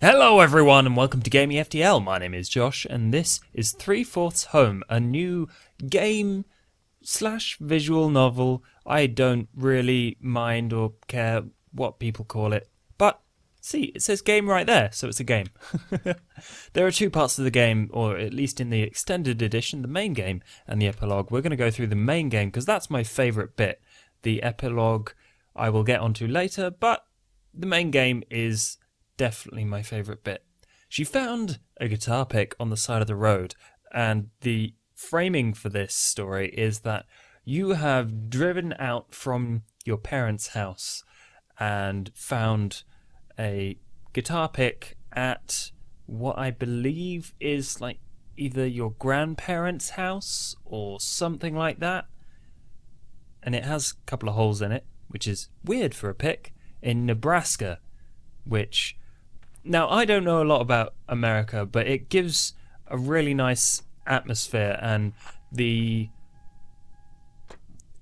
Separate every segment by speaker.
Speaker 1: Hello everyone and welcome to Gaming FTL. My name is Josh and this is 3/4 Home, a new game slash visual novel. I don't really mind or care what people call it, but see, it says game right there, so it's a game. There are two parts of the game, or at least in the extended edition, the main game and the epilogue. We're going to go through the main game because that's my favourite bit. The epilogue I will get onto later, but the main game is definitely my favourite bit. She found a guitar pick on the side of the road, and the framing for this story is that you have driven out from your parents' house and found a guitar pick at what I believe is like either your grandparents' house or something like that. And it has a couple of holes in it, which is weird for a pick, in Nebraska, which... Now, I don't know a lot about America, but it gives a really nice atmosphere, and the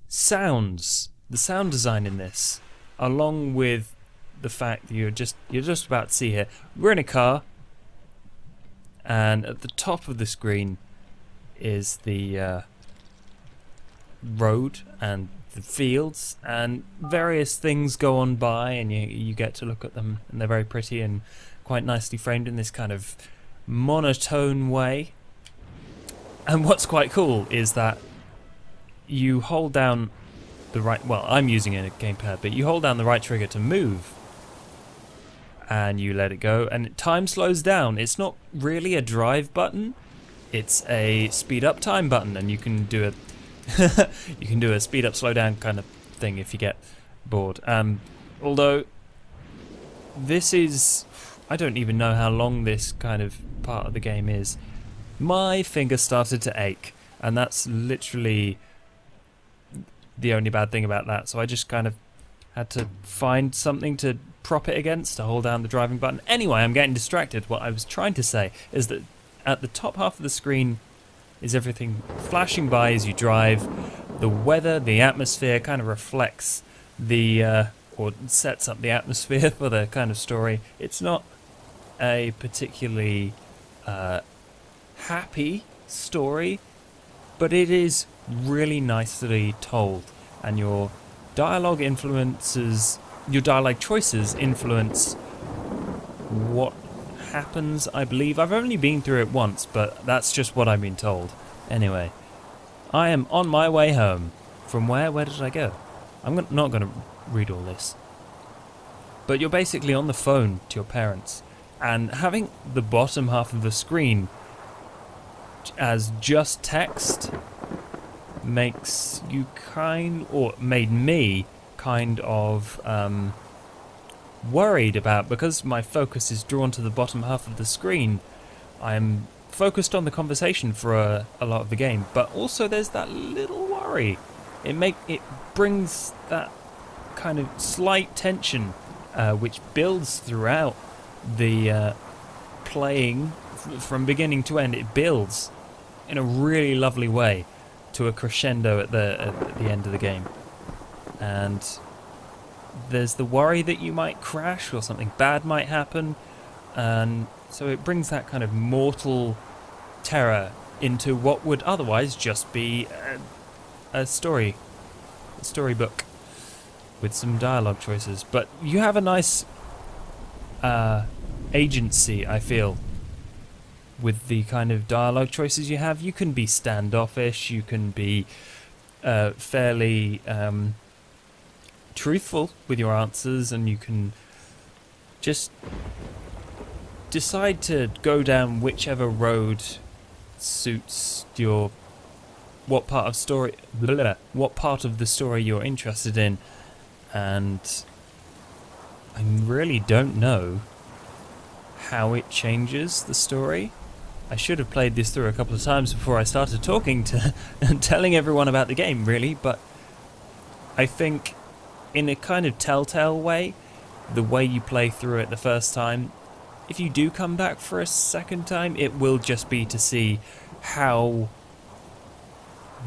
Speaker 1: sound design in this, along with the fact that you're just about to see here, we're in a car, and at the top of the screen is the road and the fields, and various things go on by, and you get to look at them, and they're very pretty and quite nicely framed in this kind of monotone way. And what's quite cool is that you hold down the right, well, I'm using a gamepad, but you hold down the right trigger to move and you let it go and time slows down. It's not really a drive button, it's a speed up time button, and you can do a speed up slow down kind of thing if you get bored. Although this is, I don't even know how long this kind of part of the game is. My finger started to ache, and that's literally the only bad thing about that. So I just kind of had to find something to prop it against to hold down the driving button. Anyway, I'm getting distracted. What I was trying to say is that at the top half of the screen is everything flashing by as you drive. The weather, the atmosphere kind of reflects the, or sets up the atmosphere for the kind of story. It's not a particularly happy story, but it is really nicely told, and your dialogue choices influence what happens, I believe. I've only been through it once, but that's just what I've been told. Anyway, I am on my way home. From where? Where did I go? I'm not going to read all this. But you're basically on the phone to your parents, and having the bottom half of the screen as just text makes you made me kind of worried about, because my focus is drawn to the bottom half of the screen. I'm focused on the conversation for a lot of the game, but also there's that little worry. It brings that kind of slight tension which builds throughout the playing from beginning to end. It builds in a really lovely way to a crescendo at the end of the game, and there's the worry that you might crash or something bad might happen, and so it brings that kind of mortal terror into what would otherwise just be a storybook with some dialogue choices. But you have a nice agency, I feel, with the kind of dialogue choices you have. You can be standoffish, you can be fairly truthful with your answers, and you can just decide to go down whichever road suits your what part of the story you're interested in. And I really don't know how it changes the story. I should have played this through a couple of times before I started talking to and telling everyone about the game, really, but I think in a kind of telltale way, the way you play through it the first time, if you do come back for a second time, it will just be to see how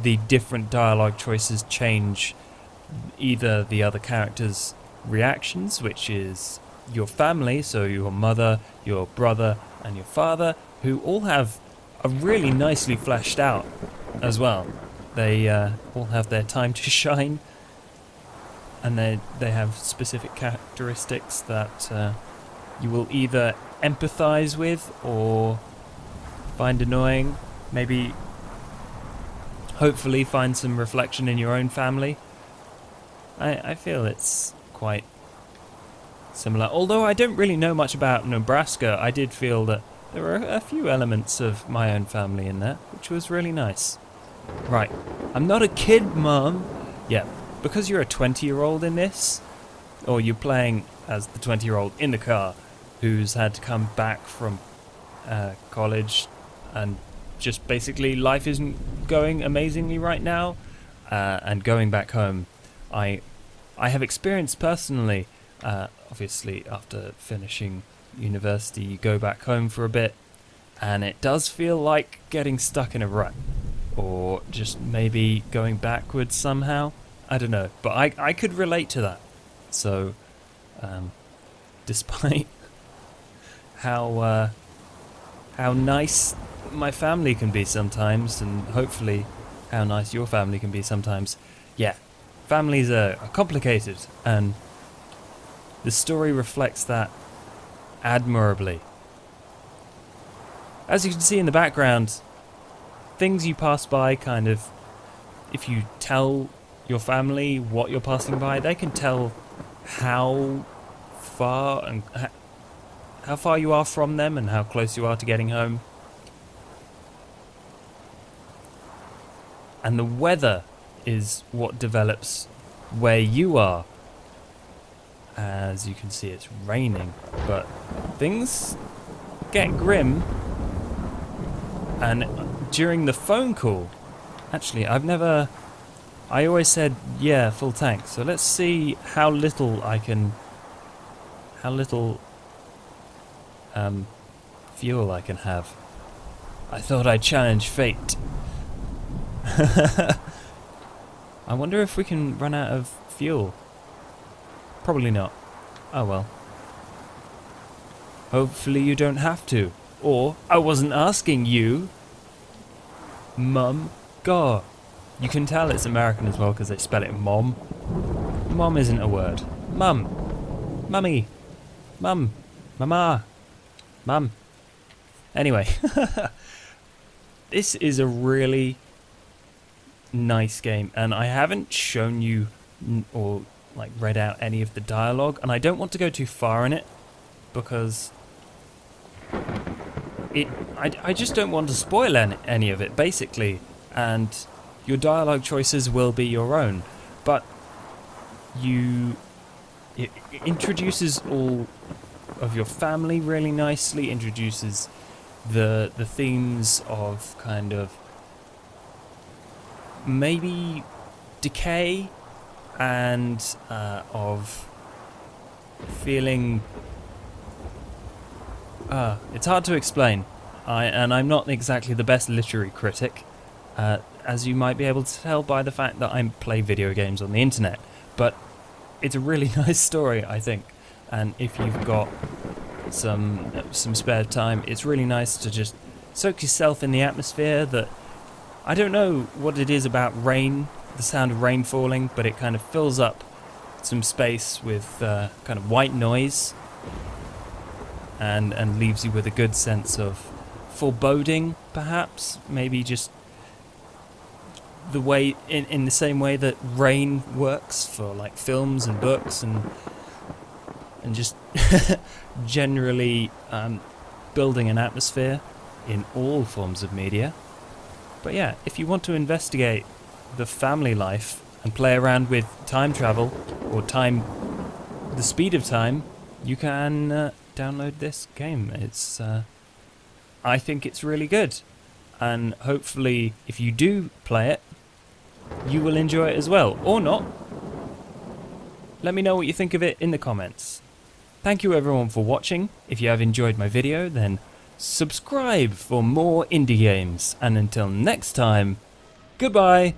Speaker 1: the different dialogue choices change either the other characters' reactions, which is your family, so your mother, your brother, and your father, who all have a really nicely fleshed out as well. They all have their time to shine, and they have specific characteristics that you will either empathize with or find annoying. Maybe, hopefully, find some reflection in your own family. I feel it's quite similar. Although I don't really know much about Nebraska, I did feel that there were a few elements of my own family in there, which was really nice. Right, I'm not a kid, Mum. Yeah, because you're a 20-year-old in this, or you're playing as the 20-year-old in the car who's had to come back from college, and just basically life isn't going amazingly right now, and going back home. I have experienced personally, obviously after finishing university, you go back home for a bit, and it does feel like getting stuck in a rut, or just maybe going backwards somehow. I don't know, but I could relate to that. So, despite how nice my family can be sometimes, and hopefully how nice your family can be sometimes, yeah, families are complicated, and the story reflects that admirably. As you can see in the background, things you pass by, kind of, if you tell your family what you're passing by, they can tell how far and how far you are from them and how close you are to getting home. And the weather is what develops where you are. As you can see, it's raining, but things get grim. And during the phone call, actually, I always said, yeah, full tank. So let's see how little fuel I can have. I thought I'd challenge fate. I wonder if we can run out of fuel. Probably not. Oh well. Hopefully you don't have to. Or, I wasn't asking you. Mum. God. You can tell it's American as well because they spell it mom. Mom isn't a word. Mum. Mummy. Mum. Mama. Mum. Anyway. This is a really nice game, and I haven't shown you or like read out any of the dialogue, and I don't want to go too far in it because I just don't want to spoil any of it, basically, and your dialogue choices will be your own, but it introduces all of your family really nicely, introduces the themes of kind of maybe decay and of feeling it's hard to explain. I'm not exactly the best literary critic, as you might be able to tell by the fact that I play video games on the internet, but it's a really nice story, I think, and if you've got some spare time, it's really nice to just soak yourself in the atmosphere. That I don't know what it is about rain, the sound of rain falling, but it kind of fills up some space with kind of white noise, and leaves you with a good sense of foreboding, perhaps, maybe just the way in the same way that rain works for like films and books and just generally building an atmosphere in all forms of media. But yeah, if you want to investigate the family life and play around with time travel or the speed of time, you can download this game. It's I think it's really good, and hopefully if you do play it, you will enjoy it as well, or not. Let me know what you think of it in the comments. Thank you everyone for watching. If you have enjoyed my video, then subscribe for more indie games, and until next time, goodbye!